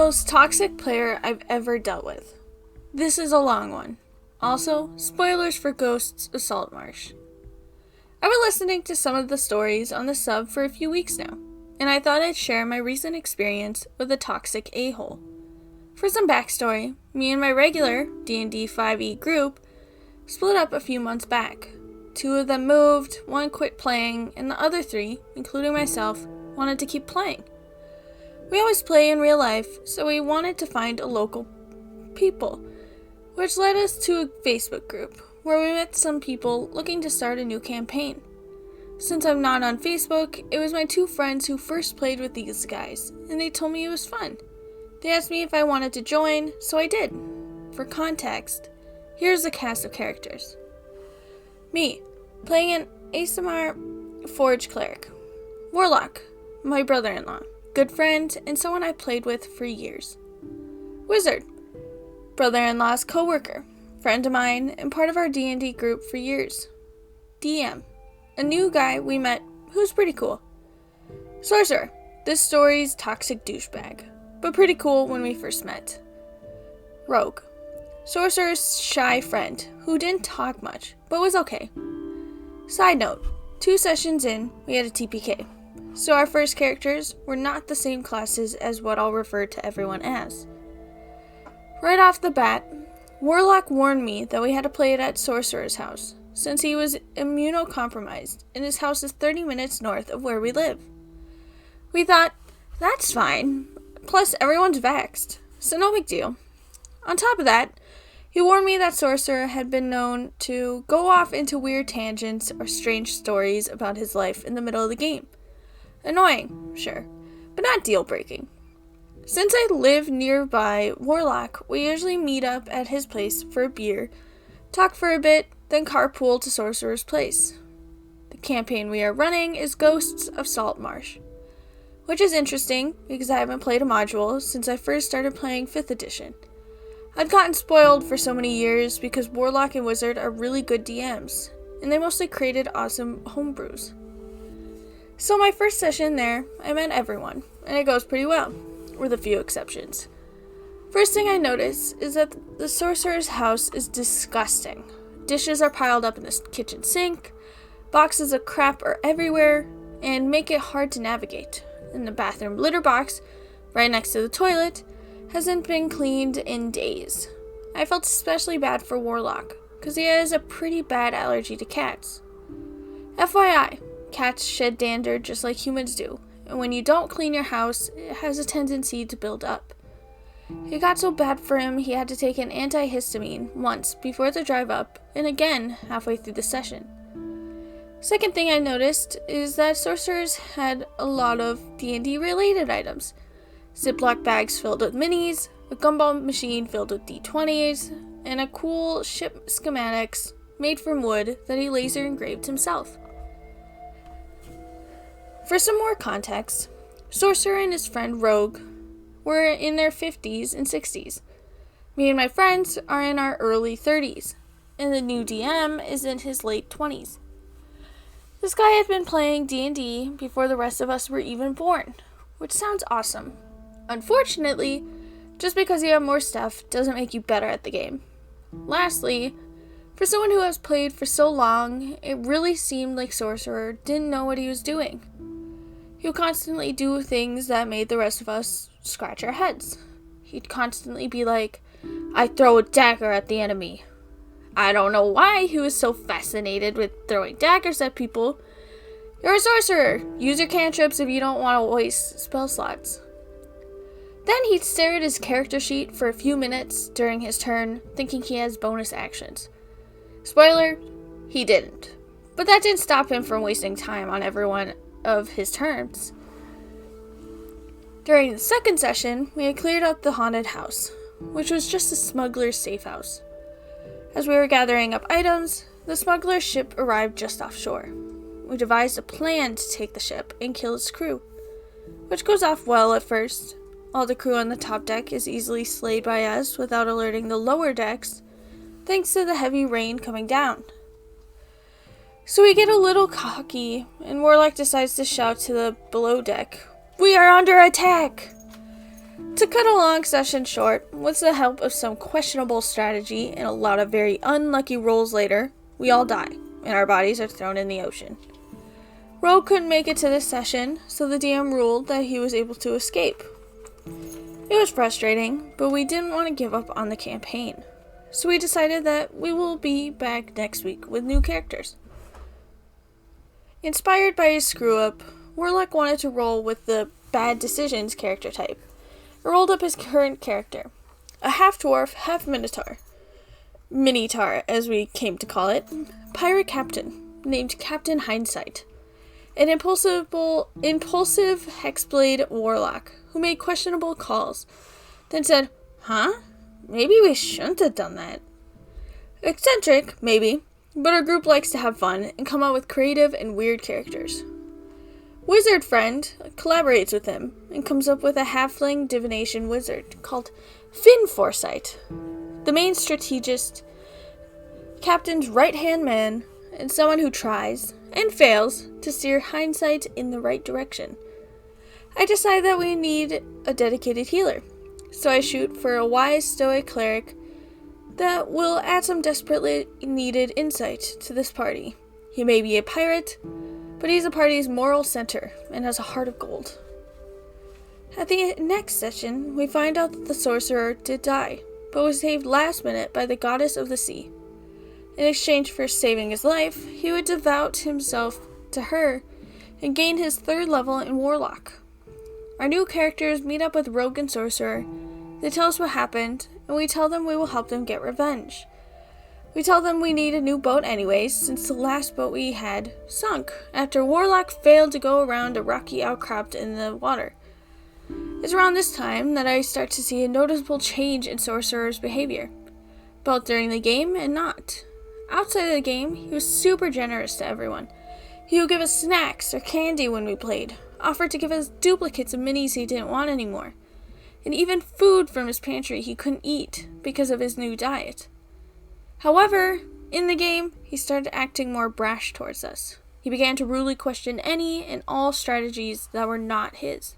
most toxic player I've ever dealt with. This is a long one. Also, spoilers for Ghosts of Saltmarsh. I've been listening to some of the stories on the sub for a few weeks now, and I thought I'd share my recent experience with a toxic a-hole. For some backstory, me and my regular D&D 5e group split up a few months back. 2 of them moved, 1 quit playing, and the other 3, including myself, wanted to keep playing. We always play in real life, so we wanted to find a local people, which led us to a Facebook group, where we met some people looking to start a new campaign. Since I'm not on Facebook, it was my 2 friends who first played with these guys, and they told me it was fun. They asked me if I wanted to join, so I did. For context, here's the cast of characters. Me, playing an ASMR Forge Cleric. Warlock, my brother-in-law, good friend, and someone I played with for years. Wizard, brother-in-law's co-worker, friend of mine, and part of our D&D group for years. DM, a new guy we met who's pretty cool. Sorcerer, this story's toxic douchebag, but pretty cool when we first met. Rogue, Sorcerer's shy friend who didn't talk much, but was okay. Side note, 2 sessions in, we had a TPK, so our first characters were not the same classes as what I'll refer to everyone as. Right off the bat, Warlock warned me that we had to play it at Sorcerer's house, since he was immunocompromised, and his house is 30 minutes north of where we live. We thought, that's fine, plus everyone's vaxxed, so no big deal. On top of that, he warned me that Sorcerer had been known to go off into weird tangents or strange stories about his life in the middle of the game. Annoying, sure, but not deal-breaking. Since I live nearby Warlock, we usually meet up at his place for a beer, talk for a bit, then carpool to Sorcerer's place. The campaign we are running is Ghosts of Saltmarsh, which is interesting because I haven't played a module since I first started playing 5th edition. I'd gotten spoiled for so many years because Warlock and Wizard are really good DMs, and they mostly created awesome homebrews. So my first session there, I met everyone, and it goes pretty well, with a few exceptions. First thing I notice is that the Sorcerer's house is disgusting. Dishes are piled up in the kitchen sink, boxes of crap are everywhere, and make it hard to navigate. And the bathroom litter box, right next to the toilet, hasn't been cleaned in days. I felt especially bad for Warlock, because he has a pretty bad allergy to cats. FYI, cats shed dander just like humans do, and when you don't clean your house, it has a tendency to build up. It got so bad for him he had to take an antihistamine once before the drive up, and again halfway through the session. Second thing I noticed is that Sorcerers had a lot of D&D related items. Ziploc bags filled with minis, a gumball machine filled with D20s, and a cool ship schematics made from wood that he laser engraved himself. For some more context, Sorcerer and his friend Rogue were in their 50s and 60s. Me and my friends are in our early 30s, and the new DM is in his late 20s. This guy had been playing D&D before the rest of us were even born, which sounds awesome. Unfortunately, just because you have more stuff doesn't make you better at the game. Lastly, for someone who has played for so long, it really seemed like Sorcerer didn't know what he was doing. He would constantly do things that made the rest of us scratch our heads. He'd constantly be like, I throw a dagger at the enemy. I don't know why he was so fascinated with throwing daggers at people. You're a sorcerer. Use your cantrips if you don't want to waste spell slots. Then he'd stare at his character sheet for a few minutes during his turn, thinking he has bonus actions. Spoiler, he didn't. But that didn't stop him from wasting time on every one of his turns. During the second session, we had cleared out the haunted house, which was just a smuggler's safe house. As we were gathering up items, the smuggler's ship arrived just offshore. We devised a plan to take the ship and kill its crew, which goes off well at first. All the crew on the top deck is easily slayed by us without alerting the lower decks, thanks to the heavy rain coming down. So we get a little cocky, and Warlock decides to shout to the below deck, "We are under attack!" To cut a long session short, with the help of some questionable strategy and a lot of very unlucky rolls later, we all die, and our bodies are thrown in the ocean. Rogue couldn't make it to this session, so the DM ruled that he was able to escape. It was frustrating, but we didn't want to give up on the campaign, so we decided that we will be back next week with new characters. Inspired by his screw-up, Warlock wanted to roll with the bad decisions character type. He rolled up his current character, a half-dwarf, half-minotaur, Minitar as we came to call it, pirate captain named Captain Hindsight, an impulsive hexblade warlock who made questionable calls, then said, maybe we shouldn't have done that. Eccentric, maybe, but our group likes to have fun and come up with creative and weird characters. Wizard Friend collaborates with him and comes up with a halfling divination wizard called Finn Foresight, the main strategist, Captain's right-hand man, and someone who tries, and fails, to steer Hindsight in the right direction. I decide that we need a dedicated healer, so I shoot for a wise stoic cleric that will add some desperately needed insight to this party. He may be a pirate, but he's the party's moral center and has a heart of gold. At the next session, we find out that the sorcerer did die, but was saved last minute by the goddess of the sea. In exchange for saving his life, he would devote himself to her and gain his 3rd level in Warlock. Our new characters meet up with Rogue and Sorcerer. They tell us what happened, and we tell them we will help them get revenge. We tell them we need a new boat anyways, since the last boat we had sunk after Warlock failed to go around a rocky outcrop in the water. It's around this time that I start to see a noticeable change in Sorcerer's behavior, both during the game and not. Outside of the game, he was super generous to everyone. He would give us snacks or candy when we played, offered to give us duplicates of minis he didn't want anymore, and even food from his pantry he couldn't eat because of his new diet. However, in the game, he started acting more brash towards us. He began to rudely question any and all strategies that were not his.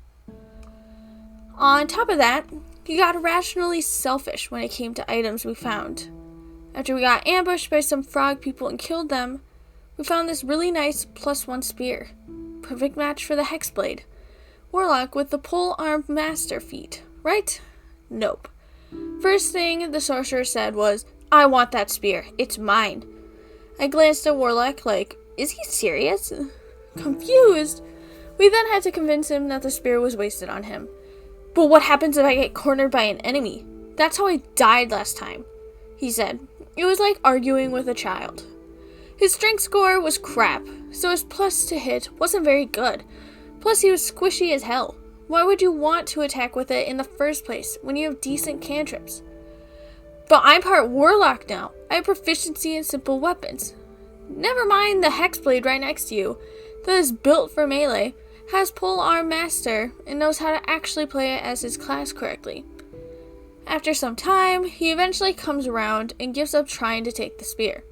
On top of that, he got irrationally selfish when it came to items we found. After we got ambushed by some frog people and killed them, we found this really nice +1 spear. Perfect match for the Hexblade. Warlock with the pole-armed master feat, right? Nope. First thing the sorcerer said was, "I want that spear. It's mine." I glanced at Warlock like, is he serious? Confused, we then had to convince him that the spear was wasted on him. But what happens if I get cornered by an enemy? That's how I died last time, he said. It was like arguing with a child. His strength score was crap, so his plus to hit wasn't very good. Plus he was squishy as hell. Why would you want to attack with it in the first place when you have decent cantrips? But I'm part Warlock now. I have proficiency in simple weapons. Never mind the Hexblade right next to you that is built for melee, has pole-arm master, and knows how to actually play it as his class correctly. After some time, he eventually comes around and gives up trying to take the spear.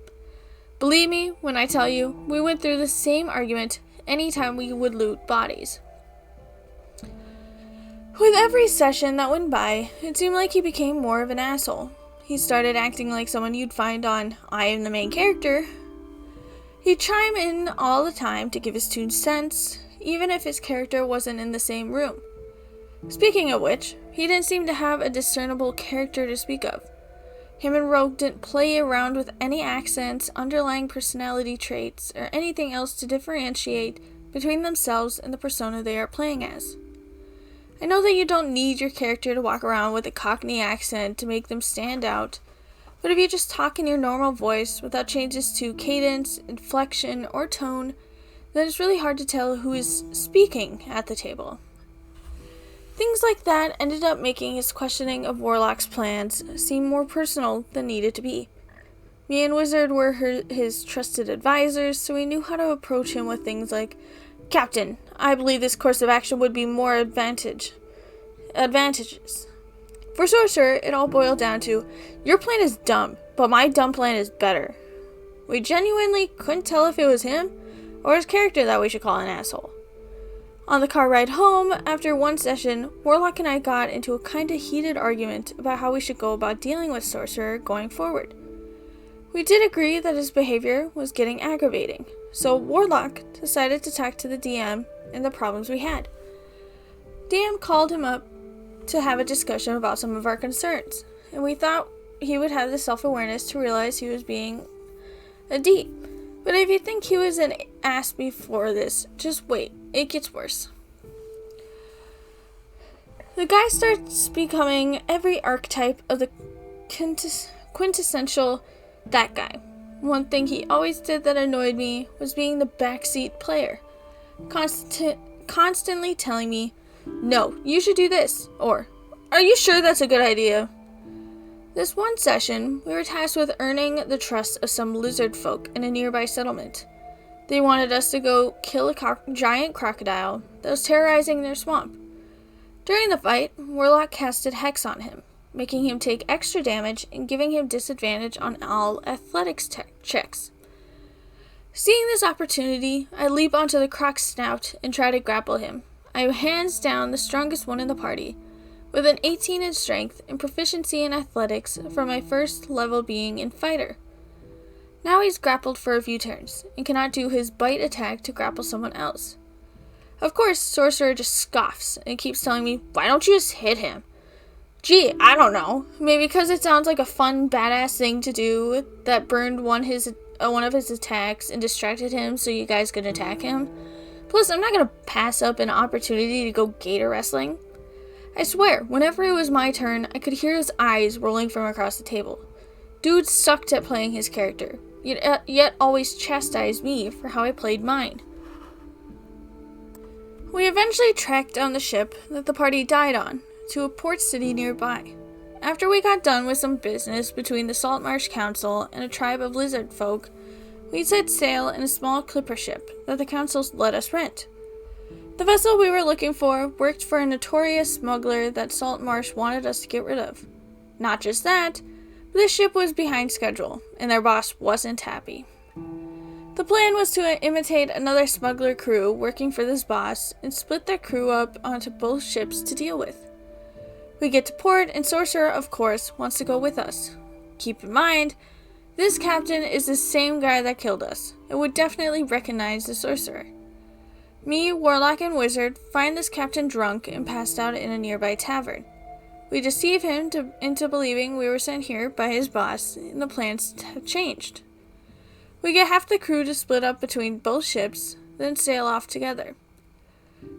Believe me when I tell you, we went through the same argument anytime we would loot bodies. With every session that went by, it seemed like he became more of an asshole. He started acting like someone you'd find on I Am the Main Character. He'd chime in all the time to give his 2 cents, even if his character wasn't in the same room. Speaking of which, he didn't seem to have a discernible character to speak of. Him and Rogue didn't play around with any accents, underlying personality traits, or anything else to differentiate between themselves and the persona they are playing as. I know that you don't need your character to walk around with a Cockney accent to make them stand out, but if you just talk in your normal voice without changes to cadence, inflection, or tone, then it's really hard to tell who is speaking at the table. Things like that ended up making his questioning of Warlock's plans seem more personal than needed to be. Me and Wizard were his trusted advisors, so we knew how to approach him with things like, "Captain, I believe this course of action would be more advantages. For Sorcerer, it all boiled down to, your plan is dumb, but my dumb plan is better." We genuinely couldn't tell if it was him or his character that we should call an asshole. On the car ride home, after one session, Warlock and I got into a kinda heated argument about how we should go about dealing with Sorcerer going forward. We did agree that his behavior was getting aggravating, so Warlock decided to talk to the DM and the problems we had. DM called him up to have a discussion about some of our concerns, and we thought he would have the self-awareness to realize he was being a D. But if you think he was an ass before this, just wait, it gets worse. The guy starts becoming every archetype of the quintessential that guy. One thing he always did that annoyed me was being the backseat player, constantly telling me, "No, you should do this," or "Are you sure that's a good idea?" This one session, we were tasked with earning the trust of some lizard folk in a nearby settlement. They wanted us to go kill a giant crocodile that was terrorizing their swamp. During the fight, Warlock casted Hex on him, making him take extra damage and giving him disadvantage on all athletics checks. Seeing this opportunity, I leap onto the croc's snout and try to grapple him. I am hands down the strongest one in the party, with an 18 in strength and proficiency in athletics from my first level being in fighter. Now he's grappled for a few turns, and cannot do his bite attack to grapple someone else. Of course, Sorcerer just scoffs and keeps telling me, "Why don't you just hit him?" Gee, I don't know. Maybe because it sounds like a fun, badass thing to do that burned one of his attacks and distracted him so you guys could attack him. Plus, I'm not going to pass up an opportunity to go gator wrestling. I swear, whenever it was my turn, I could hear his eyes rolling from across the table. Dude sucked at playing his character, yet always chastised me for how I played mine. We eventually tracked down the ship that the party died on to a port city nearby. After we got done with some business between the Saltmarsh Council and a tribe of lizard folk, we set sail in a small clipper ship that the council let us rent. The vessel we were looking for worked for a notorious smuggler that Saltmarsh wanted us to get rid of. Not just that, but the ship was behind schedule, and their boss wasn't happy. The plan was to imitate another smuggler crew working for this boss and split their crew up onto both ships to deal with. We get to port, and Sorcerer, of course, wants to go with us. Keep in mind, this captain is the same guy that killed us, and would definitely recognize the Sorcerer. Me, Warlock, and Wizard find this captain drunk and passed out in a nearby tavern. We deceive him into believing we were sent here by his boss, and the plans have changed. We get half the crew to split up between both ships, then sail off together.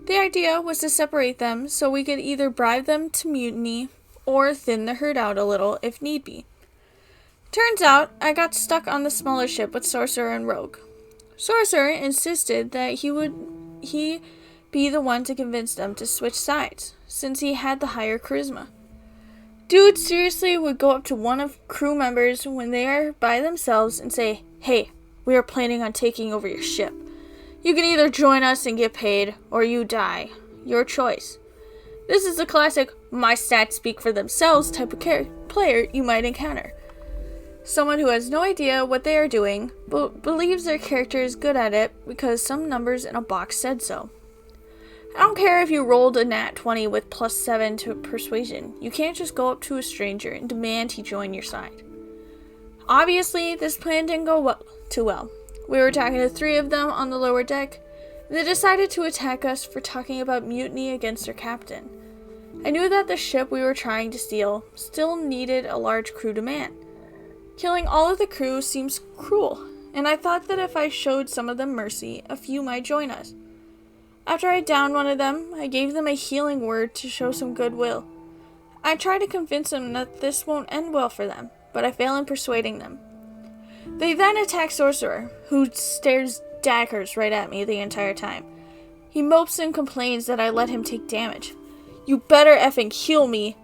The idea was to separate them so we could either bribe them to mutiny or thin the herd out a little if need be. Turns out, I got stuck on the smaller ship with Sorcerer and Rogue. Sorcerer insisted that he be the one to convince them to switch sides, since he had the higher charisma. Dude seriously would go up to one of crew members when they are by themselves and say, "Hey, we are planning on taking over your ship. You can either join us and get paid, or you die. Your choice." This is a classic my stats speak for themselves type of player you might encounter. Someone who has no idea what they are doing, but believes their character is good at it because some numbers in a box said so. I don't care if you rolled a nat 20 with +7 to persuasion. You can't just go up to a stranger and demand he join your side. Obviously, this plan didn't go too well. We were talking to 3 of them on the lower deck, and they decided to attack us for talking about mutiny against their captain. I knew that the ship we were trying to steal still needed a large crew to man. Killing all of the crew seems cruel, and I thought that if I showed some of them mercy, a few might join us. After I downed one of them, I gave them a healing word to show some goodwill. I tried to convince them that this won't end well for them, but I fail in persuading them. They then attack Sorcerer, who stares daggers right at me the entire time. He mopes and complains that I let him take damage. "You better effing heal me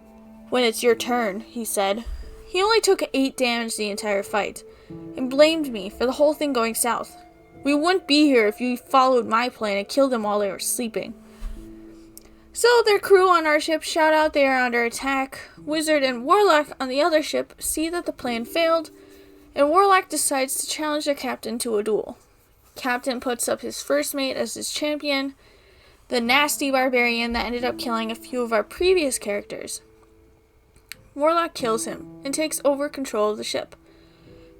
when it's your turn," he said. He only took 8 damage the entire fight, and blamed me for the whole thing going south. We wouldn't be here if you followed my plan and killed them while they were sleeping. So their crew on our ship shout out they are under attack. Wizard and Warlock on the other ship see that the plan failed, and Warlock decides to challenge their captain to a duel. Captain puts up his first mate as his champion, the nasty barbarian that ended up killing a few of our previous characters. Warlock kills him and takes over control of the ship.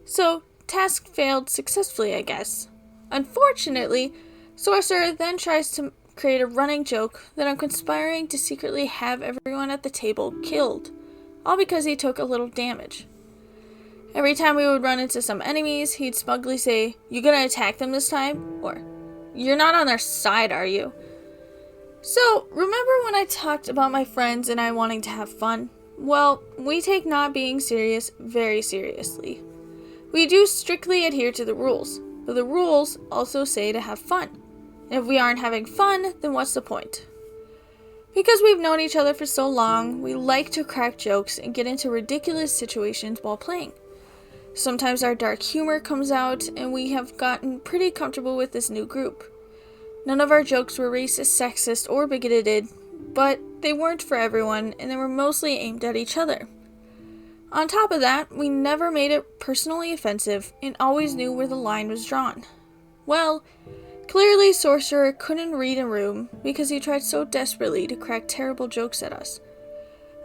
So, task failed successfully, I guess. Unfortunately, Sorcerer then tries to create a running joke that I'm conspiring to secretly have everyone at the table killed, all because he took a little damage. Every time we would run into some enemies, he'd smugly say, "You gonna attack them this time?" Or, "You're not on their side, are you?" So, remember when I talked about my friends and I wanting to have fun? Well, we take not being serious very seriously. We do strictly adhere to the rules, but the rules also say to have fun. And if we aren't having fun, then what's the point? Because we've known each other for so long, we like to crack jokes and get into ridiculous situations while playing. Sometimes our dark humor comes out, and we have gotten pretty comfortable with this new group. None of our jokes were racist, sexist, or bigoted, but they weren't for everyone, and they were mostly aimed at each other. On top of that, we never made it personally offensive, and always knew where the line was drawn. Well, clearly Sorcerer couldn't read a room, because he tried so desperately to crack terrible jokes at us.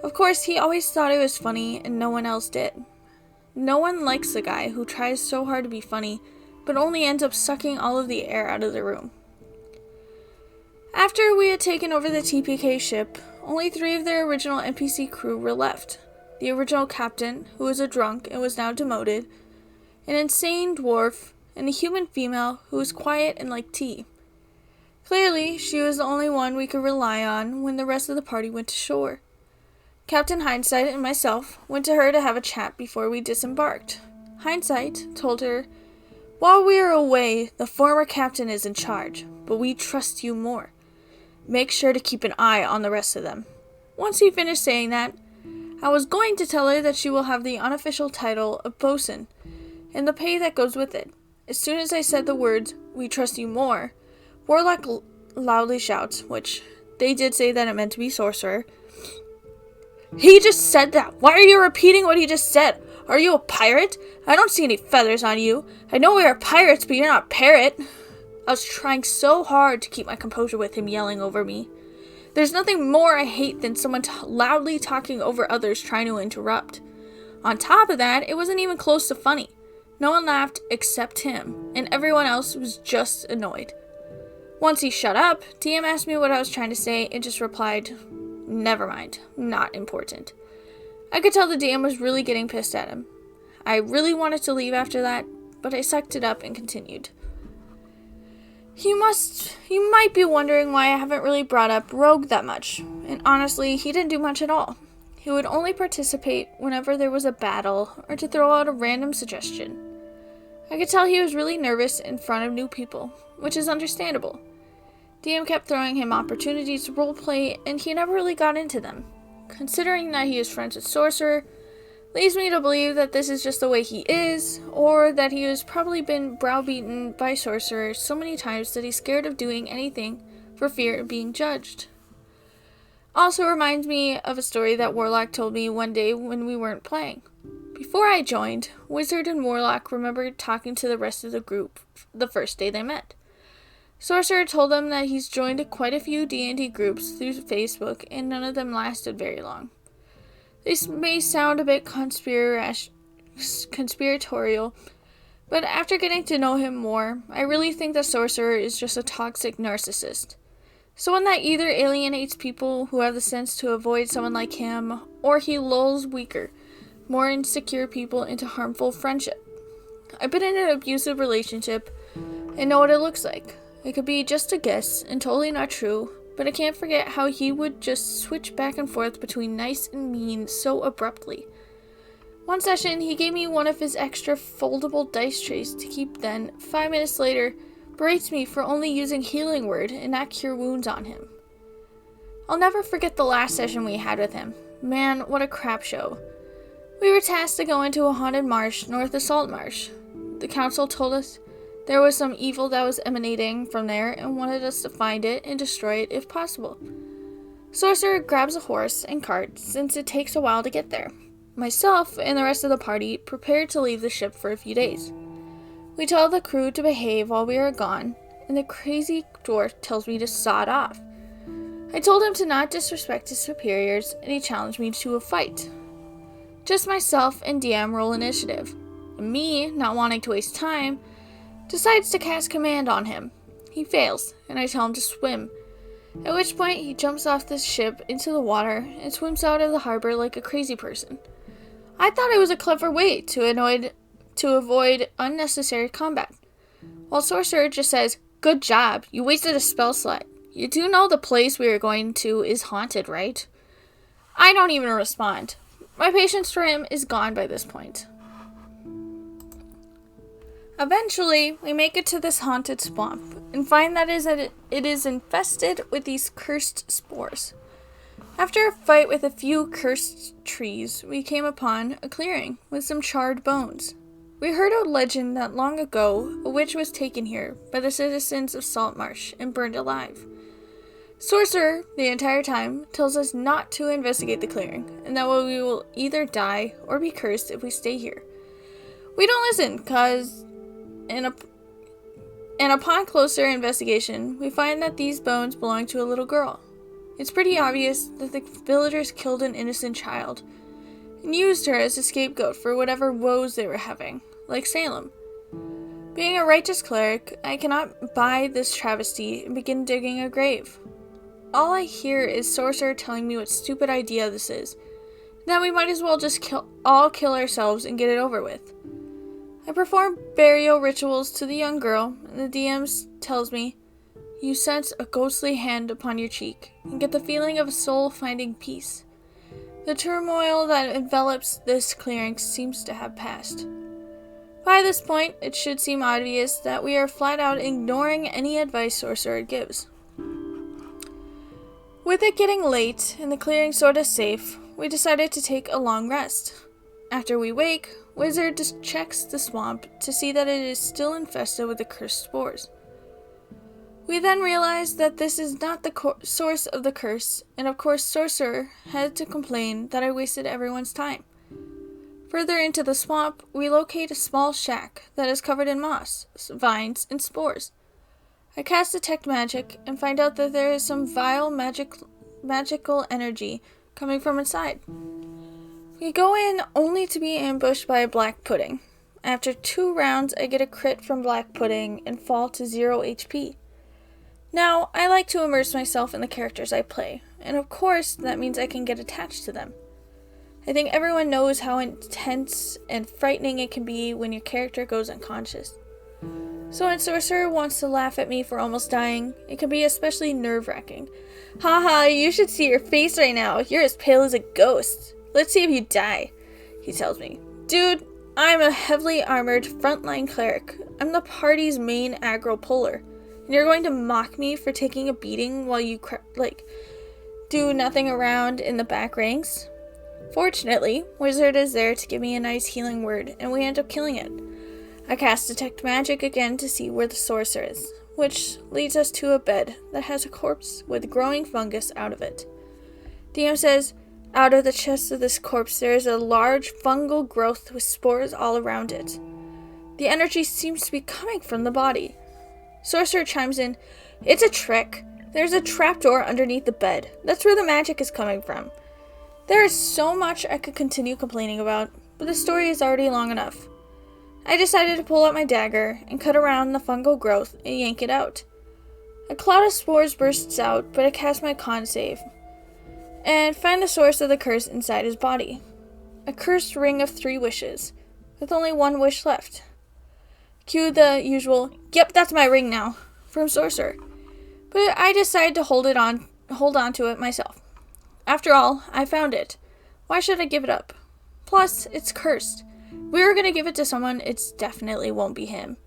Of course, he always thought it was funny, and no one else did. No one likes the guy who tries so hard to be funny, but only ends up sucking all of the air out of the room. After we had taken over the TPK ship, only 3 of their original NPC crew were left. The original captain, who was a drunk and was now demoted, an insane dwarf, and a human female who was quiet and liked tea. Clearly, she was the only one we could rely on when the rest of the party went to shore. Captain Hindsight and myself went to her to have a chat before we disembarked. Hindsight told her, "While we are away, the former captain is in charge, but we trust you more. Make sure to keep an eye on the rest of them." Once he finished saying that, I was going to tell her that she will have the unofficial title of bosun, and the pay that goes with it. As soon as I said the words, "We trust you more," Warlock loudly shouts, which they did say that it meant to be Sorcerer. "He just said that! Why are you repeating what he just said? Are you a pirate? I don't see any feathers on you. I know we are pirates, but you're not a parrot." I was trying so hard to keep my composure with him yelling over me. There's nothing more I hate than someone loudly talking over others trying to interrupt. On top of that, it wasn't even close to funny. No one laughed except him, and everyone else was just annoyed. Once he shut up, DM asked me what I was trying to say and just replied, "Never mind, not important." I could tell the DM was really getting pissed at him. I really wanted to leave after that, but I sucked it up and continued. You might be wondering why I haven't really brought up Rogue that much, and honestly, he didn't do much at all. He would only participate whenever there was a battle or to throw out a random suggestion. I could tell he was really nervous in front of new people, which is understandable. DM kept throwing him opportunities to roleplay, and he never really got into them. Considering that he is friends with Sorcerer, leads me to believe that this is just the way he is, or that he has probably been browbeaten by Sorcerer so many times that he's scared of doing anything for fear of being judged. Also reminds me of a story that Warlock told me one day when we weren't playing. Before I joined, Wizard and Warlock remembered talking to the rest of the group the first day they met. Sorcerer told them that he's joined quite a few D&D groups through Facebook, and none of them lasted very long. This may sound a bit conspiratorial, but after getting to know him more, I really think that Sorcerer is just a toxic narcissist. Someone that either alienates people who have the sense to avoid someone like him, or he lulls weaker, more insecure people into harmful friendship. I've been in an abusive relationship and know what it looks like. It could be just a guess and totally not true, but I can't forget how he would just switch back and forth between nice and mean so abruptly. One session, he gave me one of his extra foldable dice trays to keep, then 5 minutes later, berates me for only using Healing Word and not Cure Wounds on him. I'll never forget the last session we had with him. Man, what a crap show. We were tasked to go into a haunted marsh north of Salt Marsh. The council told us there was some evil that was emanating from there and wanted us to find it and destroy it if possible. Sorcerer grabs a horse and cart since it takes a while to get there. Myself and the rest of the party prepared to leave the ship for a few days. We tell the crew to behave while we are gone, and the crazy dwarf tells me to sod off. I told him to not disrespect his superiors, and he challenged me to a fight. Just myself and DM roll initiative. And me, not wanting to waste time, decides to cast command on him. He fails, and I tell him to swim, at which point he jumps off the ship into the water and swims out of the harbor like a crazy person. I thought it was a clever way to avoid unnecessary combat, while Sorcerer just says, "Good job, you wasted a spell slot. You do know the place we are going to is haunted, right?" I don't even respond. My patience for him is gone by this point. Eventually, we make it to this haunted swamp and find that it is infested with these cursed spores. After a fight with a few cursed trees, we came upon a clearing with some charred bones. We heard a legend that long ago, a witch was taken here by the citizens of Saltmarsh and burned alive. Sorcerer, the entire time, tells us not to investigate the clearing, and that we will either die or be cursed if we stay here. We don't listen, and upon closer investigation, we find that these bones belong to a little girl. It's pretty obvious that the villagers killed an innocent child and used her as a scapegoat for whatever woes they were having, like Salem. Being a righteous cleric, I cannot buy this travesty and begin digging a grave. All I hear is Sorcerer telling me what stupid idea this is, that we might as well just kill ourselves and get it over with. I perform burial rituals to the young girl, and the DM tells me, "You sense a ghostly hand upon your cheek, and get the feeling of a soul finding peace. The turmoil that envelops this clearing seems to have passed." By this point, it should seem obvious that we are flat out ignoring any advice Sorcerer gives. With it getting late and the clearing sorta safe, we decided to take a long rest. After we wake, Wizard checks the swamp to see that it is still infested with the cursed spores. We then realize that this is not the source of the curse, and of course Sorcerer had to complain that I wasted everyone's time. Further into the swamp, we locate a small shack that is covered in moss, vines, and spores. I cast Detect Magic and find out that there is some vile magical energy coming from inside. We go in only to be ambushed by a black pudding. After 2 rounds, I get a crit from black pudding and fall to 0 HP. Now, I like to immerse myself in the characters I play, and of course, that means I can get attached to them. I think everyone knows how intense and frightening it can be when your character goes unconscious. So when Sorcerer wants to laugh at me for almost dying, it can be especially nerve-wracking. "Haha, you should see your face right now. You're as pale as a ghost. Let's see if you die," he tells me. Dude, I'm a heavily armored frontline cleric. I'm the party's main aggro puller. And you're going to mock me for taking a beating while you do nothing around in the back ranks? Fortunately, Wizard is there to give me a nice healing word, and we end up killing it. I cast Detect Magic again to see where the Sorcerer is, which leads us to a bed that has a corpse with growing fungus out of it. DM says, "Out of the chest of this corpse there is a large fungal growth with spores all around it. The energy seems to be coming from the body." Sorcerer chimes in, "It's a trick. There's a trapdoor underneath the bed. That's where the magic is coming from." There is so much I could continue complaining about, but the story is already long enough. I decided to pull out my dagger and cut around the fungal growth and yank it out. A cloud of spores bursts out, but I cast my con save and find the source of the curse inside his body. A cursed ring of 3 wishes, with only 1 wish left. Cue the usual, "Yep, that's my ring now," from Sorcerer. But I decide to hold on to it myself. After all, I found it. Why should I give it up? Plus, it's cursed. If we were going to give it to someone, it definitely won't be him.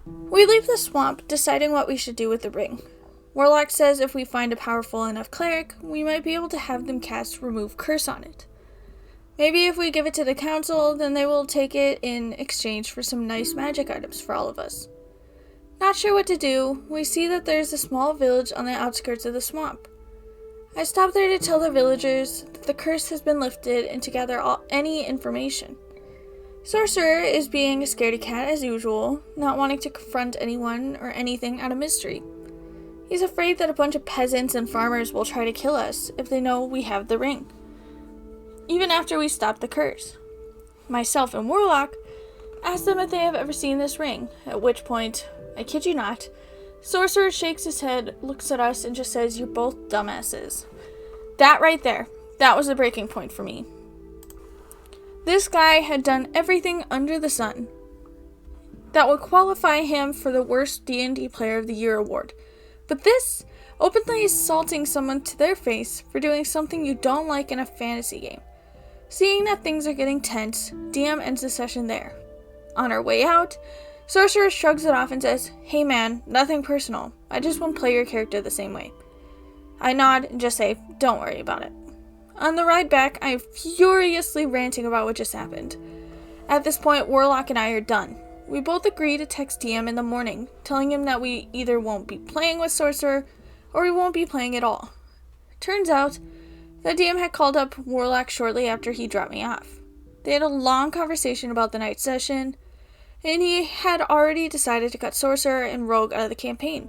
We leave the swamp, deciding what we should do with the ring. Warlock says if we find a powerful enough cleric, we might be able to have them cast Remove Curse on it. Maybe if we give it to the council, then they will take it in exchange for some nice magic items for all of us. Not sure what to do, we see that there's a small village on the outskirts of the swamp. I stop there to tell the villagers that the curse has been lifted and to gather any information. Sorcerer is being a scaredy cat as usual, not wanting to confront anyone or anything out of mystery. He's afraid that a bunch of peasants and farmers will try to kill us if they know we have the ring, even after we stop the curse. Myself and Warlock ask them if they have ever seen this ring, at which point, I kid you not, Sorcerer shakes his head, looks at us, and just says, "You're both dumbasses." That right there, that was the breaking point for me. This guy had done everything under the sun that would qualify him for the worst D&D Player of the Year award. But this, openly assaulting someone to their face for doing something you don't like in a fantasy game. Seeing that things are getting tense, DM ends the session there. On our way out, Sorcerer shrugs it off and says, "Hey man, nothing personal. I just won't play your character the same way." I nod and just say, "Don't worry about it." On the ride back, I am furiously ranting about what just happened. At this point, Warlock and I are done. We both agree to text DM in the morning, telling him that we either won't be playing with Sorcerer, or we won't be playing at all. Turns out, the DM had called up Warlock shortly after he dropped me off. They had a long conversation about the night session, and he had already decided to cut Sorcerer and Rogue out of the campaign.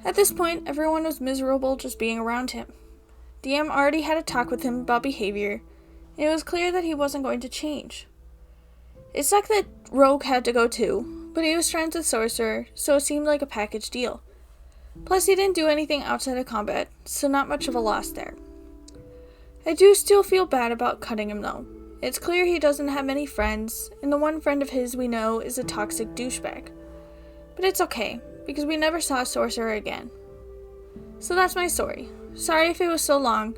At this point, everyone was miserable just being around him. DM already had a talk with him about behavior, and it was clear that he wasn't going to change. It sucked that Rogue had to go too, but he was friends with Sorcerer, so it seemed like a package deal. Plus, he didn't do anything outside of combat, so not much of a loss there. I do still feel bad about cutting him though. It's clear he doesn't have many friends, and the one friend of his we know is a toxic douchebag. But it's okay, because we never saw Sorcerer again. So that's my story. Sorry if it was so long,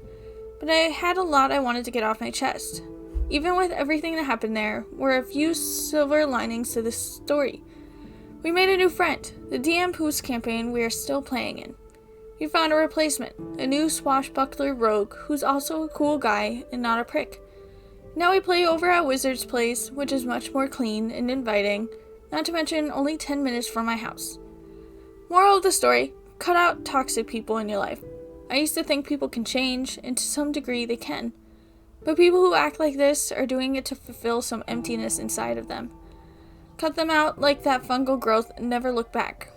but I had a lot I wanted to get off my chest. Even with everything that happened there, were a few silver linings to this story. We made a new friend, the DM whose campaign we are still playing in. We found a replacement, a new swashbuckler rogue who's also a cool guy and not a prick. Now we play over at Wizard's Place, which is much more clean and inviting, not to mention only 10 minutes from my house. Moral of the story, cut out toxic people in your life. I used to think people can change, and to some degree they can. But people who act like this are doing it to fulfill some emptiness inside of them. Cut them out like that fungal growth and never look back.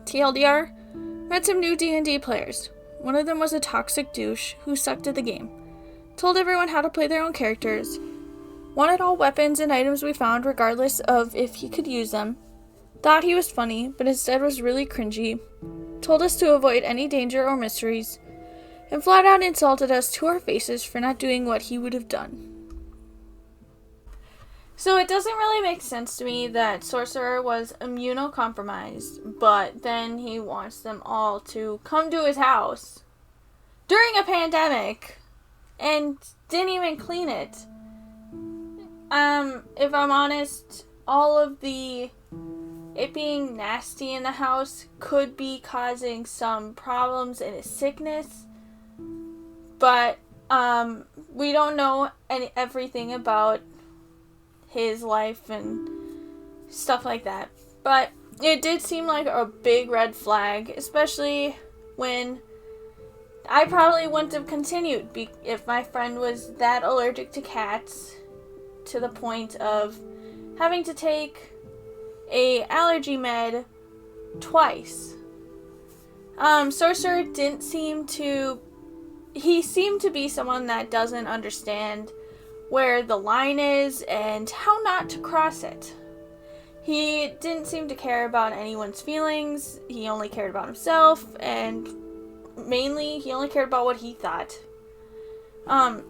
TLDR, met some new D&D players. One of them was a toxic douche who sucked at the game. Told everyone how to play their own characters. Wanted all weapons and items we found regardless of if he could use them. Thought he was funny, but instead was really cringy. Told us to avoid any danger or mysteries. And flat out insulted us to our faces for not doing what he would have done. So it doesn't really make sense to me that Sorcerer was immunocompromised, but then he wants them all to come to his house during a pandemic and didn't even clean it. If I'm honest, all of it being nasty in the house could be causing some problems in his sickness, but we don't know everything about his life and stuff like that. But it did seem like a big red flag, especially when I probably wouldn't have continued if my friend was that allergic to cats to the point of having to take a allergy med twice. Sorcerer seemed to be someone that doesn't understand where the line is and how not to cross it. He didn't seem to care about anyone's feelings. He only cared about himself, and mainly he only cared about what he thought.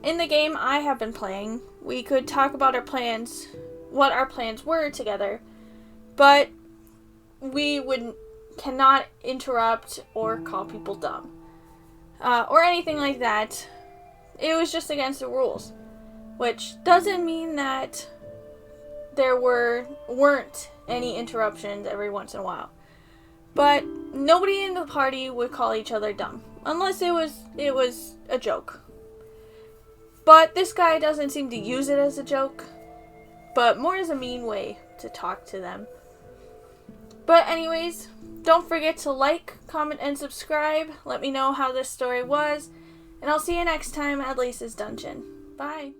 In the game I have been playing, we could talk about our plans, what our plans were together, but we cannot interrupt or call people dumb, or anything like that. It was just against the rules, which doesn't mean that there weren't any interruptions every once in a while. But nobody in the party would call each other dumb, unless it was a joke. But this guy doesn't seem to use it as a joke, but more as a mean way to talk to them. But anyways, don't forget to like, comment, and subscribe. Let me know how this story was, and I'll see you next time at Lisa's Dungeon. Bye!